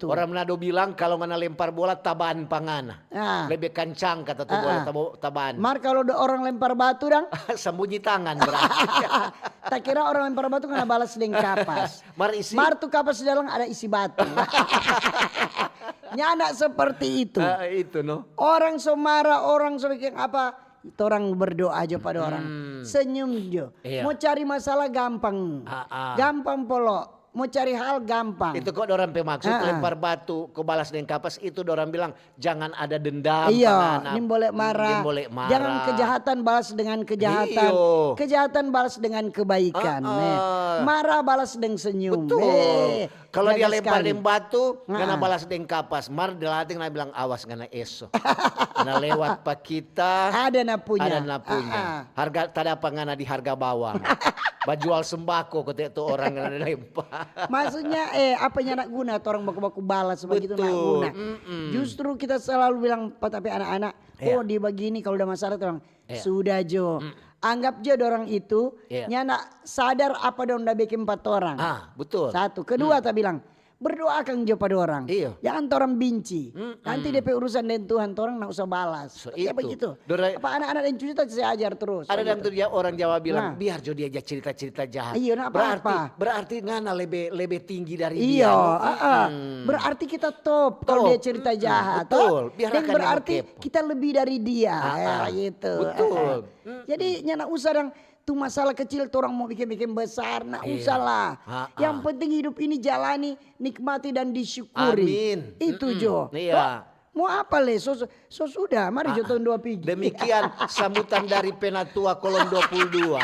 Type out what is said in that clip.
Orang Manado bilang kalau ngana lempar bola tabaan pangana. Lebih kencang kata tuh bola tabaan. Mar kalau orang lempar batu dang. Sembunyi tangan berarti. Tak kira orang lempar batu kena balas dengan kapas. Mar tuh kapas di dalam ada isi batu. Nyana seperti itu. Itu no. Orang semara, orang sebagian apa. Itu orang berdoa aja pada orang. Senyum jo. Iya. Mau cari masalah gampang. Gampang polo. Mau cari hal gampang. Itu kok orang pemaksud lempar batu ke balas dengan kapas itu orang bilang jangan ada dendam. Iya, ini boleh marah. Jangan kejahatan balas dengan kejahatan. Iyo. Kejahatan balas dengan kebaikan. Marah balas dengan senyum. Betul. Kalau dia lempar dengan batu, karena balas dengan kapas. Mar dilatih na bilang awas karena esok. Karena lewat pak kita. Ada napunya. Ada napunya. Harga tada pangana di harga bawang. Bajual sembako ketika itu orang yang lempar. Maksudnya apanya nak guna orang baku-baku balas begitu nak guna. Justru kita selalu bilang tapi anak-anak, oh dia begini kalau udah masalah orang sudah Jo. Anggap aja orang itu nyana sadar apa dong udah bikin 4 orang. Betul. Satu, kedua tak bilang berdoakan jo pada orang. Jangan orang benci. Nanti DP urusan dengan Tuhan, orang nak usah balas. Ya begitu. Apa anak-anak yang cuci saya ajar terus. Ada dan tuh orang Jawa bilang biar jo dia aja cerita-cerita jahat. Iya, berarti ngana lebih tinggi dari dia. Iya. Berarti kita top kalau dia cerita jahat. Betul. Dan berarti kita lebih dari dia. Gitu. Betul. Jadi nyana usah yang tuh masalah kecil tuh orang mau bikin-bikin besar, nak usah lah. Yang penting hidup ini jalani, nikmati dan disyukuri. Amin. Itu Jo. Iya. Mau apa le? Sudah, mari Jo tahun 2 pigi. Demikian sambutan dari Penatua Kolom 22.